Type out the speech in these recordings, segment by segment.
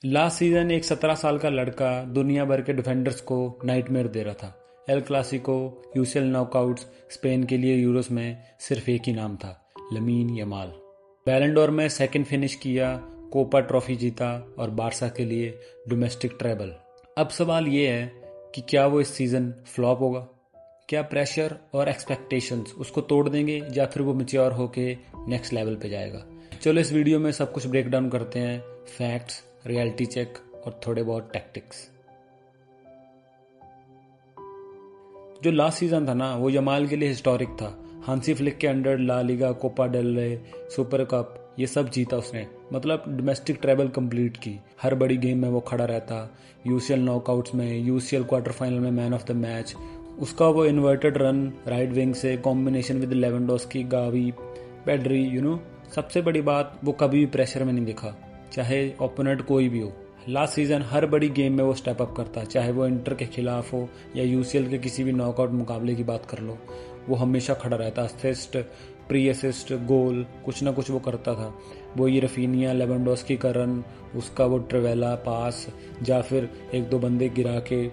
Last season एक 17 साल का लड़का दुनिया भर के डिफेंडर्स को नाइटमेयर दे रहा था। El Clasico, UCL knockouts, Spain के लिए यूरोस में सिर्फ एक ही नाम था, लमीन यमाल। बैलन डोर में सेकंड फिनिश किया, कोपा ट्रॉफी जीता और बारसा के लिए डोमेस्टिक ट्रेबल। अब सवाल ये है कि क्या वो इस सीजन फ्लॉप होगा? क्या प्रेशर और एक्सपेक्टेशंस उसको तोड़ देंगे या फिर वो मैच्योर होके नेक्स्ट लेवल पे जाएगा? चलो इस वीडियो में सब कुछ ब्रेक डाउन करते हैं, फैक्ट्स, रियलिटी चेक और थोड़े बहुत टैक्टिक्स। जो लास्ट सीजन था ना, वो यमाल के लिए हिस्टोरिक था। हांसी फ्लिक के under La Liga, Copa del Rey, Super Cup, ये सब जीता उसने। मतलब डोमेस्टिक ट्रैवल कंप्लीट की। हर बड़ी गेम में वो खड़ा रहता। यूसीएल नॉकआउट्स में, यूसीएल क्वार्टर फाइनल में मैन ऑफ द मैच। उसका वो इन्वर्टेड रन राइट विंग से combination with Lewandowski, Gavi, Pedri, सबसे बड़ी बात, वो कभी भी प्रेशर में नहीं दिखा, चाहे ओपोनेंट कोई भी हो। लास्ट सीजन हर बड़ी गेम में वो स्टेप अप करता, चाहे वो इंटर के खिलाफ हो या यूसीएल के किसी भी नॉकआउट मुकाबले की बात कर लो, वो हमेशा खड़ा रहता। असिस्ट, प्री असिस्ट, गोल, कुछ ना कुछ वो करता था। वो ये रफीनिया, लेवेंडोस्की का रन, उसका वो ट्रेवेला पास, या फिर एक दो बंदे गिरा के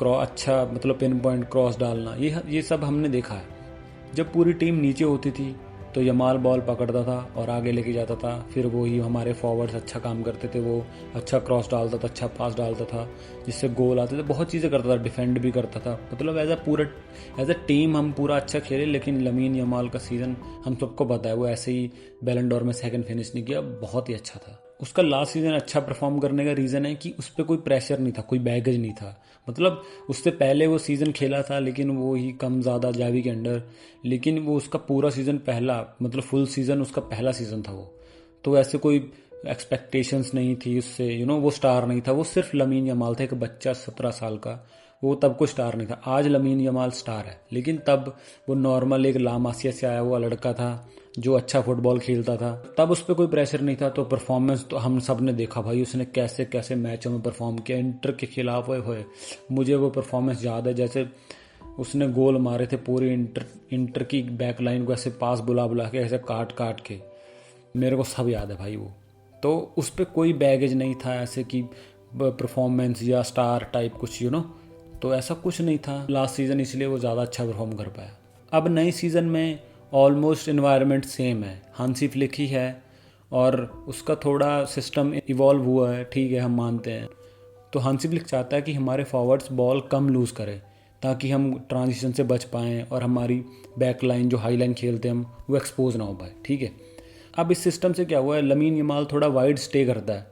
अच्छा मतलब पिन पॉइंट क्रॉस डालना, ये सब हमने देखा है। जब पूरी टीम नीचे होती थी तो यमाल बॉल पकड़ता था और आगे लेके जाता था। फिर वो ही हमारे फॉरवर्ड्स अच्छा काम करते थे, वो अच्छा क्रॉस डालता था, अच्छा पास डालता था, जिससे गोल आते थे। बहुत चीज़ें करता था, डिफेंड भी करता था। मतलब एज अ टीम हम पूरा अच्छा खेले। लेकिन लमीन यमाल का सीज़न हम सबको पता है, वो ऐसे ही बैलन डोर में सेकंड फिनिश नहीं किया, बहुत ही अच्छा था। उसका लास्ट सीजन अच्छा परफॉर्म करने का रीज़न है कि उस पर कोई प्रेशर नहीं था, कोई बैगेज नहीं था। मतलब उससे पहले वो सीज़न खेला था, लेकिन वो ही कम ज़्यादा जावी के अंडर। लेकिन वो उसका पूरा सीज़न पहला, मतलब फुल सीज़न उसका पहला सीज़न था वो। तो ऐसे कोई एक्सपेक्टेशंस नहीं थी उससे, वो स्टार नहीं था। वो सिर्फ लमीन यमाल था, एक बच्चा 17 साल का। वो तब कोई स्टार नहीं था। आज लमीन यमाल स्टार है, लेकिन तब वो नॉर्मल एक लामासिया से आया हुआ लड़का था जो अच्छा फुटबॉल खेलता था। तब उस पर कोई प्रेशर नहीं था। तो परफॉर्मेंस तो हम सब ने देखा भाई, उसने कैसे कैसे मैचों में परफॉर्म किया। इंटर के खिलाफ हुए मुझे वो परफॉर्मेंस याद है, जैसे उसने गोल मारे थे पूरी इंटर की बैक लाइन को ऐसे पास बुला बुला के, ऐसे काट काट के। मेरे को सब याद है भाई वो। तो उस पर कोई बैगेज नहीं था ऐसे कि परफॉर्मेंस या स्टार टाइप कुछ, तो ऐसा कुछ नहीं था लास्ट सीज़न, इसलिए वो ज़्यादा अच्छा परफॉर्म कर पाया। अब नए सीज़न में ऑलमोस्ट इन्वायरमेंट सेम है, हांसी फ्लिक ही है और उसका थोड़ा सिस्टम इवॉल्व हुआ है, ठीक है, हम मानते हैं। तो हांसी फ्लिक चाहता है कि हमारे फॉरवर्ड्स बॉल कम लूज़ करें ताकि हम ट्रांजिशन से बच पाएँ और हमारी बैक लाइन जो हाई लाइन खेलते हैं हम, वो एक्सपोज ना हो पाए, ठीक है। अब इस सिस्टम से क्या हुआ है, लमीन यमाल थोड़ा वाइड स्टे करता है।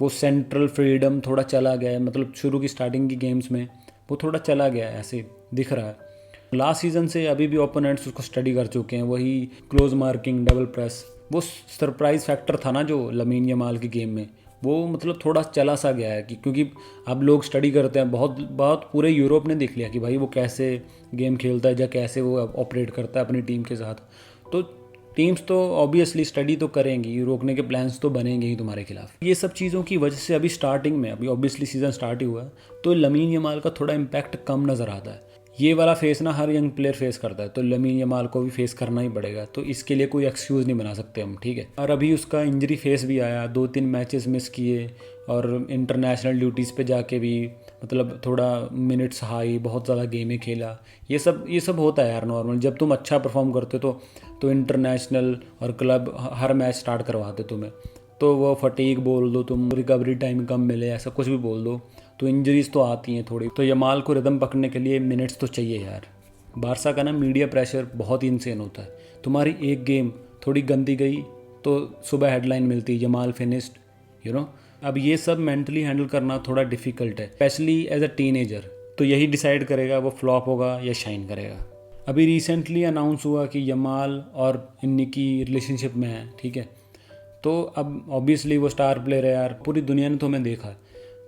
वो सेंट्रल फ्रीडम थोड़ा चला गया है, मतलब शुरू की स्टार्टिंग की गेम्स में वो थोड़ा चला गया है, ऐसे दिख रहा है। लास्ट सीजन से अभी भी ओपोनेंट्स उसको स्टडी कर चुके हैं, वही क्लोज मार्किंग, डबल प्रेस। वो सरप्राइज फैक्टर था ना जो लमीन यमाल की गेम में, वो मतलब थोड़ा चला सा गया है कि क्योंकि अब लोग स्टडी करते हैं, बहुत बहुत पूरे यूरोप ने देख लिया कि भाई वो कैसे गेम खेलता है या कैसे वो ऑपरेट करता है अपनी टीम के साथ। तो टीम्स तो ऑब्वियसली स्टडी तो करेंगी, रोकने के प्लान्स तो बनेंगे ही तुम्हारे खिलाफ। ये सब चीज़ों की वजह से अभी स्टार्टिंग में, अभी ऑब्वियसली सीजन स्टार्ट ही हुआ है, तो लमीन यमाल का थोड़ा इम्पैक्ट कम नज़र आता है। ये वाला फेस ना हर यंग प्लेयर फेस करता है, तो लमीन यमाल को भी फेस करना ही पड़ेगा। तो इसके लिए कोई एक्सक्यूज़ नहीं बना सकते हम, ठीक है। और अभी उसका इंजरी फेस भी आया, 2-3 मैचेस मिस किए और इंटरनेशनल ड्यूटीज़ पे जाके भी मतलब थोड़ा मिनट्स हाई, बहुत ज़्यादा गेमें खेला। ये सब होता है यार नॉर्मल। जब तुम अच्छा परफॉर्म करते तो इंटरनेशनल और क्लब हर मैच स्टार्ट करवाते तुम्हें, तो वो फटीग बोल दो तुम, रिकवरी टाइम कम मिले, ऐसा कुछ भी बोल दो, तो इंजरीज तो आती हैं थोड़ी। तो यमाल को रिदम पकड़ने के लिए मिनट्स तो चाहिए यार। बारसा का ना मीडिया प्रेशर बहुत ही इंसेन होता है। तुम्हारी एक गेम थोड़ी गंदी गई तो सुबह हेडलाइन मिलती, यमाल फिनिश्ड, अब ये सब मेंटली हैंडल करना थोड़ा डिफिकल्ट है, स्पेशली एज अ टीनेजर। तो यही डिसाइड करेगा वो फ्लॉप होगा या शाइन करेगा। अभी रिसेंटली अनाउंस हुआ कि यमाल और इनकी रिलेशनशिप में है, ठीक है। तो अब ऑब्वियसली वो स्टार प्लेयर है यार, पूरी दुनिया ने तुम्हें देखा,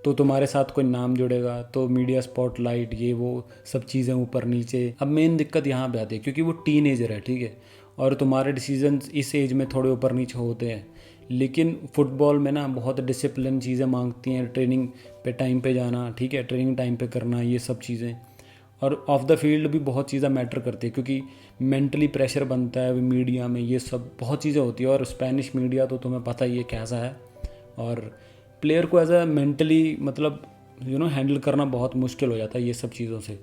तो तुम्हारे साथ कोई नाम जुड़ेगा तो मीडिया स्पॉटलाइट, ये वो सब चीज़ें ऊपर नीचे। अब मेन दिक्कत यहाँ पे आती है क्योंकि वो टीनेजर है, ठीक है, और तुम्हारे डिसीजंस इस एज में थोड़े ऊपर नीचे होते हैं। लेकिन फुटबॉल में ना बहुत डिसिप्लिन चीज़ें मांगती हैं, ट्रेनिंग पे टाइम पे जाना, ठीक है, ट्रेनिंग टाइम पे करना, ये सब चीज़ें। और ऑफ द फील्ड भी बहुत चीज़ें मैटर करती है क्योंकि मेंटली प्रेशर बनता है मीडिया में, ये सब बहुत चीज़ें होती है। और स्पेनिश मीडिया तो तुम्हें पता ही है कैसा है, और प्लेयर को एज अ मेंटली मतलब हैंडल करना बहुत मुश्किल हो जाता है ये सब चीज़ों से।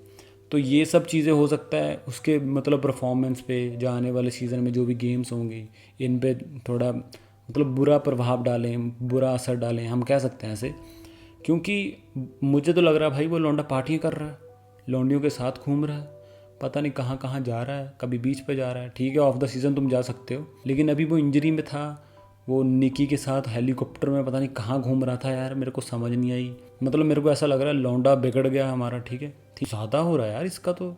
तो ये सब चीज़ें हो सकता है उसके मतलब परफॉर्मेंस पे, जो आने वाले सीज़न में जो भी गेम्स होंगी इन पे थोड़ा मतलब बुरा प्रभाव डालें, बुरा असर डालें, हम कह सकते हैं ऐसे। क्योंकि मुझे तो लग रहा है भाई वो लौंडा पार्टियाँ कर रहा है, लौंडियों के साथ घूम रहा है, पता नहीं कहाँ कहाँ जा रहा है, कभी बीच पे जा रहा है। ठीक है, ऑफ द सीज़न तुम जा सकते हो, लेकिन अभी वो इंजरी में था, वो निकी के साथ हेलीकॉप्टर में पता नहीं कहाँ घूम रहा था यार, मेरे को समझ नहीं आई। मतलब मेरे को ऐसा लग रहा है लौंडा बिगड़ गया हमारा। ठीक है, ज़्यादा हो रहा है यार, इसका तो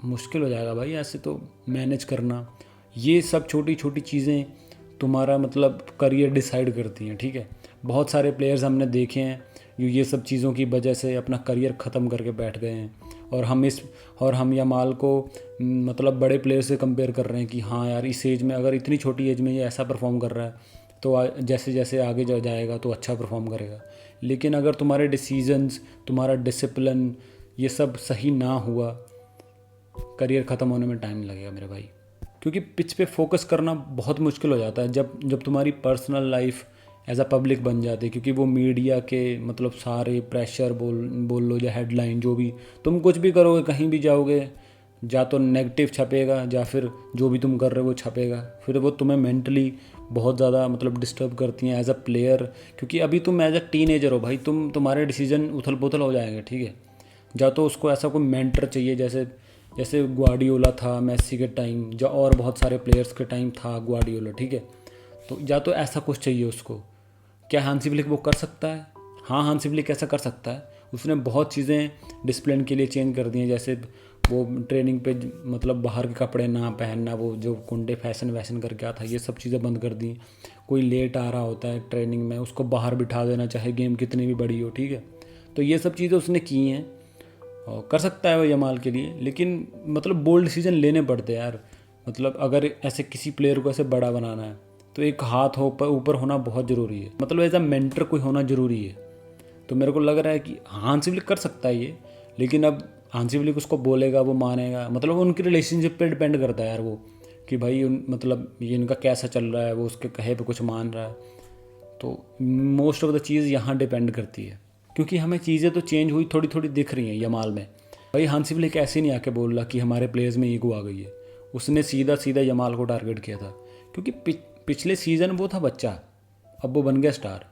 मुश्किल हो जाएगा भाई ऐसे तो मैनेज करना। ये सब छोटी छोटी चीज़ें तुम्हारा मतलब करियर डिसाइड करती हैं। ठीक है, बहुत सारे प्लेयर्स हमने देखे हैं जो ये सब चीज़ों की वजह से अपना करियर ख़त्म करके बैठ गए हैं। और हम यमाल को मतलब बड़े प्लेयर से कंपेयर कर रहे हैं कि हाँ यार इस एज में, अगर इतनी छोटी एज में ये ऐसा परफॉर्म कर रहा है तो जैसे जैसे आगे जाएगा तो अच्छा परफॉर्म करेगा। लेकिन अगर तुम्हारे डिसीजंस, तुम्हारा डिसिप्लिन ये सब सही ना हुआ, करियर ख़त्म होने में टाइम लगेगा मेरे भाई। क्योंकि पिच पे फोकस करना बहुत मुश्किल हो जाता है जब तुम्हारी personal life as a public बन जाती है। क्योंकि वो मीडिया के मतलब सारे प्रेशर बोल लो या हेडलाइन, जो भी तुम कुछ भी करोगे, कहीं भी जाओगे, या तो नेगेटिव छपेगा या फिर जो भी तुम कर रहे हो वो छपेगा। फिर वो तुम्हें मेंटली बहुत ज़्यादा मतलब डिस्टर्ब करती हैं एज अ प्लेयर। क्योंकि अभी तुम एज अ टीनेजर हो भाई, तुम्हारे डिसीजन उथल पुथल हो जाएंगे। ठीक है, या तो उसको ऐसा कोई मेंटर चाहिए, जैसे जैसे ग्वार्डियोला था मेसी के टाइम, या और बहुत सारे प्लेयर्स के टाइम था ग्वार्डियोला। ठीक है, तो या तो ऐसा कुछ चाहिए उसको। क्या हांसी फ्लिक वो कर सकता है? हाँ, हांसी फ्लिक ऐसा कर सकता है। उसने बहुत चीज़ें डिसिप्लिन के लिए चेंज कर दी हैं, जैसे वो ट्रेनिंग पे मतलब बाहर के कपड़े ना पहनना, वो जो कुंडे फैशन वैशन करके आता, ये सब चीज़ें बंद कर दी। कोई लेट आ रहा होता है ट्रेनिंग में, उसको बाहर बिठा देना, चाहे गेम कितनी भी बड़ी हो। ठीक है, तो ये सब चीज़ें उसने की हैं और कर सकता है वो यमाल के लिए। लेकिन मतलब बोल्ड डिसीजन लेने पड़ते हैं यार। मतलब अगर ऐसे किसी प्लेयर को ऐसे बड़ा बनाना है तो एक हाथ हो ऊपर होना बहुत ज़रूरी है, मतलब एज अ मेंटर कोई होना ज़रूरी है। तो मेरे को लग रहा है कि हांसी फ्लिक कर सकता है ये, लेकिन अब हांसी फ्लिक उसको बोलेगा, वो मानेगा, मतलब उनकी रिलेशनशिप पे डिपेंड करता है यार वो, कि भाई मतलब ये इनका कैसा चल रहा है, वो उसके कहे पे कुछ मान रहा है। तो मोस्ट ऑफ द चीज़ यहाँ डिपेंड करती है। क्योंकि हमें चीज़ें तो चेंज हुई थोड़ी थोड़ी दिख रही हैं यमाल में। भाई हांसी फ्लिक ऐसे नहीं आके बोल रहा कि हमारे प्लेयर्स में ईगो आ गई है, उसने सीधा सीधा यमाल को टारगेट किया था। क्योंकि पिछले सीज़न वो था बच्चा, अब वो बन गया स्टार।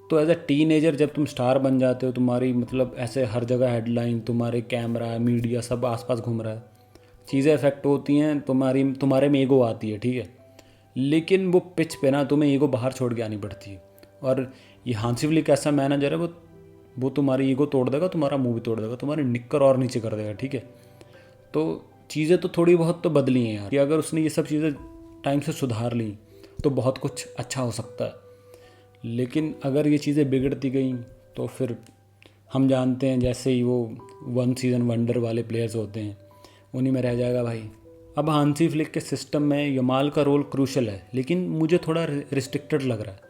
तो एज अ टीनेजर जब तुम स्टार बन जाते हो, तुम्हारी मतलब ऐसे हर जगह हेडलाइन, तुम्हारे कैमरा, मीडिया सब आसपास घूम रहा है, चीज़ें इफेक्ट होती हैं, तुम्हारे में ईगो आती है। ठीक है, लेकिन वो पिच पे ना तुम्हें ईगो बाहर छोड़ के आनी पड़ती है। और ये हांसी फ्लिक ऐसा मैनेजर है, वो तुम्हारी ईगो तोड़ देगा, तुम्हारा मुंह भी तोड़ देगा, तुम्हारे निक्कर और नीचे कर देगा। ठीक है, तो चीज़ें तो थोड़ी बहुत तो बदली हैं यार, कि अगर उसने ये सब चीज़ें टाइम से सुधार ली तो बहुत कुछ अच्छा हो सकता है। लेकिन अगर ये चीज़ें बिगड़ती गई तो फिर हम जानते हैं, जैसे ही वो वन सीज़न वंडर वाले प्लेयर्स होते हैं, उन्हीं में रह जाएगा भाई। अब हांसी फ्लिक के सिस्टम में यमाल का रोल क्रूशल है, लेकिन मुझे थोड़ा रिस्ट्रिक्टेड लग रहा है।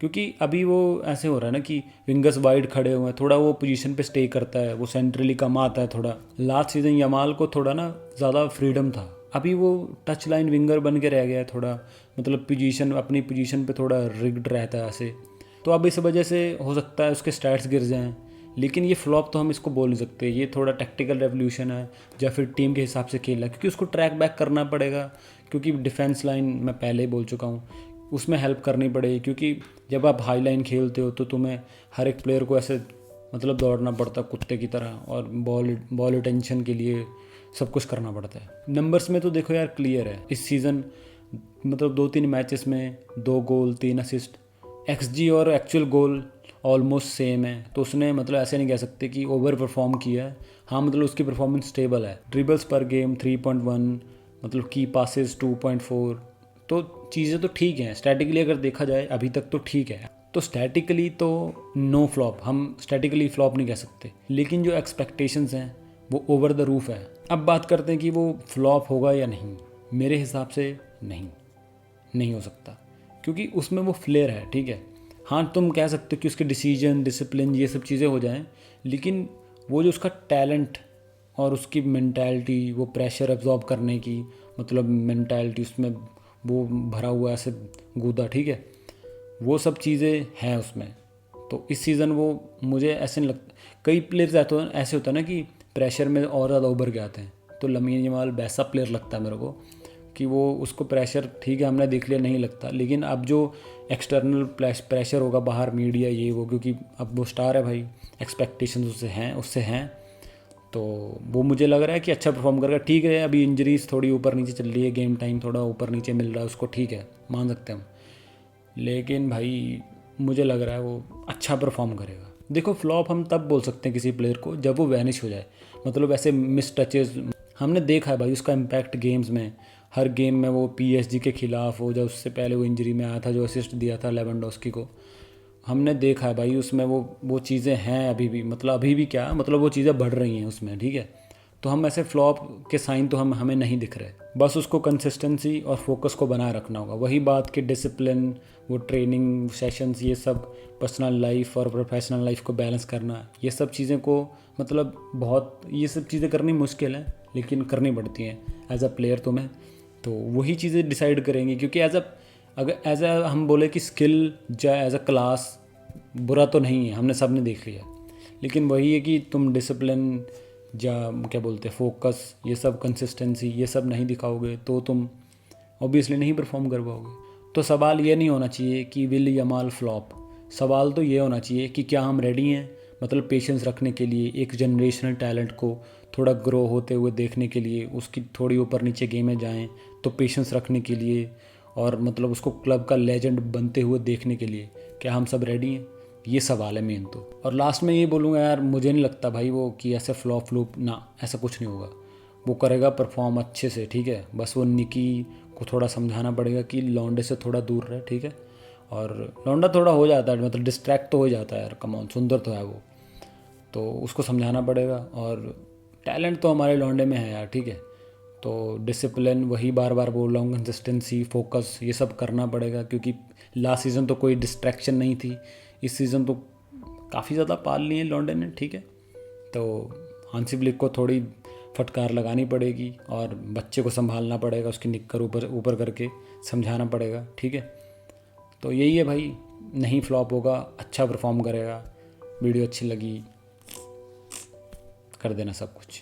क्योंकि अभी वो ऐसे हो रहा है ना कि विंगर्स वाइड खड़े हुए हैं, थोड़ा वो पोजीशन पे स्टे करता है, वो सेंट्रली कम आता है थोड़ा। लास्ट सीज़न यमाल को थोड़ा ना ज़्यादा फ्रीडम था, अभी वो टच लाइन विंगर बन के रह गया है थोड़ा, मतलब अपनी पोजीशन पे थोड़ा रिग्ड रहता है ऐसे। तो अब इस वजह से हो सकता है उसके स्टैट्स गिर जाएं। लेकिन ये फ्लॉप तो हम इसको बोल नहीं सकते, ये थोड़ा टेक्टिकल रेवोल्यूशन है या फिर टीम के हिसाब से खेला, क्योंकि उसको ट्रैक बैक करना पड़ेगा। क्योंकि डिफेंस लाइन मैं पहले ही बोल चुका हूँ, उसमें हेल्प करनी पड़ेगी। क्योंकि जब आप हाई लाइन खेलते हो तो तुम्हें हर एक प्लेयर को ऐसे मतलब दौड़ना पड़ता कुत्ते की तरह, और बॉल अटेंशन के लिए सब कुछ करना पड़ता है। नंबर्स में तो देखो यार क्लियर है, इस सीज़न मतलब 2-3 मैचेस में 2 गोल 3 असिस्ट, XG और एक्चुअल गोल ऑलमोस्ट सेम है। तो उसने मतलब ऐसे नहीं कह सकते कि ओवर परफॉर्म किया है। हाँ, मतलब उसकी परफॉर्मेंस स्टेबल है। ड्रिबल्स पर गेम 3.1, मतलब की पासेस 2.4। तो चीज़ें तो ठीक हैं स्टैटिकली, अगर देखा जाए अभी तक तो ठीक है। तो स्टैटिकली तो नो फ्लॉप, हम स्टैटिकली फ्लॉप नहीं कह सकते, लेकिन जो एक्सपेक्टेशंस हैं वो ओवर द रूफ है। अब बात करते हैं कि वो फ्लॉप होगा या नहीं। मेरे हिसाब से नहीं हो सकता, क्योंकि उसमें वो फ्लेयर है। ठीक है, हाँ तुम कह सकते हो कि उसके डिसीजन, डिसिप्लिन, ये सब चीज़ें हो जाएं, लेकिन वो जो उसका टैलेंट और उसकी मेंटालिटी, वो प्रेशर एब्जॉर्ब करने की मतलब मेंटालिटी, उसमें वो भरा हुआ ऐसे गूदा, ठीक है, वो सब चीज़ें हैं उसमें। तो इस सीज़न वो मुझे ऐसे नहीं लगता, कई प्लेयर्स ऐसे होता है ना कि प्रेशर में और ज़्यादा उभर के आते हैं, तो लमीन यमाल वैसा प्लेयर लगता है मेरे को कि वो उसको प्रेशर ठीक है हमने देख लिया नहीं लगता, लेकिन अब जो एक्सटर्नल प्रेशर होगा बाहर मीडिया ये वो, क्योंकि अब वो स्टार है भाई, एक्सपेक्टेशंस उससे हैं तो वो मुझे लग रहा है कि अच्छा परफॉर्म करेगा। ठीक है अभी इंजरीज थोड़ी ऊपर नीचे चल रही है, गेम टाइम थोड़ा ऊपर नीचे मिल रहा है उसको, ठीक है मान सकते हैं हम, लेकिन भाई मुझे लग रहा है वो अच्छा परफॉर्म करेगा। देखो फ्लॉप हम तब बोल सकते हैं किसी प्लेयर को जब वो वैनिश हो जाए, मतलब ऐसे मिस टचेज हमने देखा है भाई उसका इम्पैक्ट गेम्स में, हर गेम में वो पीएसजी के खिलाफ हो, जब उससे पहले वो इंजरी में आया था जो असिस्ट दिया था लेवेंडोस्की को, हमने देखा है भाई उसमें वो चीज़ें हैं अभी भी, मतलब अभी भी क्या मतलब वो चीज़ें बढ़ रही हैं उसमें, ठीक है। तो हम ऐसे फ्लॉप के साइन तो हमें नहीं दिख रहे, बस उसको कंसिस्टेंसी और फोकस को बनाए रखना होगा। वही बात कि डिसिप्लिन, वो ट्रेनिंग सेशंस, ये सब पर्सनल लाइफ और प्रोफेशनल लाइफ को बैलेंस करना, ये सब चीज़ें को मतलब बहुत ये सब चीज़ें करनी मुश्किल है लेकिन करनी पड़ती हैं एज अ प्लेयर तुम्हें। तो वही चीज़ें डिसाइड करेंगी, क्योंकि अगर एज अ हम बोले कि स्किल या एज अ क्लास बुरा तो नहीं है, हमने सब ने देख लिया, लेकिन वही है कि तुम डिसिप्लिन या क्या बोलते हैं फोकस, ये सब कंसिस्टेंसी, ये सब नहीं दिखाओगे तो तुम ऑब्वियसली नहीं परफॉर्म कर पाओगे। तो सवाल ये नहीं होना चाहिए कि विल यमाल फ्लॉप, सवाल तो ये होना चाहिए कि क्या हम रेडी हैं, मतलब पेशेंस रखने के लिए, एक जनरेशनल टैलेंट को थोड़ा ग्रो होते हुए देखने के लिए, उसकी थोड़ी ऊपर नीचे गेमें जाएं तो पेशेंस रखने के लिए, और मतलब उसको क्लब का लेजेंड बनते हुए देखने के लिए क्या हम सब रेडी हैं, ये सवाल है मेन तो। और लास्ट में ये बोलूँगा यार, मुझे नहीं लगता भाई वो कि ऐसे फ्लॉप ना, ऐसा कुछ नहीं होगा, वो करेगा परफॉर्म अच्छे से, ठीक है। बस वो निकी को थोड़ा समझाना पड़ेगा कि लौंडे से थोड़ा दूर रहे, ठीक है। और लौंडा थोड़ा हो जाता है, मतलब डिस्ट्रैक्ट तो हो जाता है यार, कमॉन सुंदर तो है वो, तो उसको समझाना पड़ेगा। और टैलेंट तो हमारे लौंडे में है यार, ठीक है। तो डिसिप्लिन, वही बार बार बोल रहा हूँ, कंसिस्टेंसी, फोकस, ये सब करना पड़ेगा, क्योंकि लास्ट सीज़न तो कोई डिस्ट्रैक्शन नहीं थी, इस सीज़न तो काफ़ी ज़्यादा पाल ली है लॉन्डन ने, ठीक है। तो हांसी फ्लिक को थोड़ी फटकार लगानी पड़ेगी और बच्चे को संभालना पड़ेगा, उसकी निक्कर ऊपर ऊपर करके समझाना पड़ेगा, ठीक है। तो यही है भाई, नहीं फ्लॉप होगा, अच्छा परफॉर्म करेगा। वीडियो अच्छी लगी कर देना सब कुछ।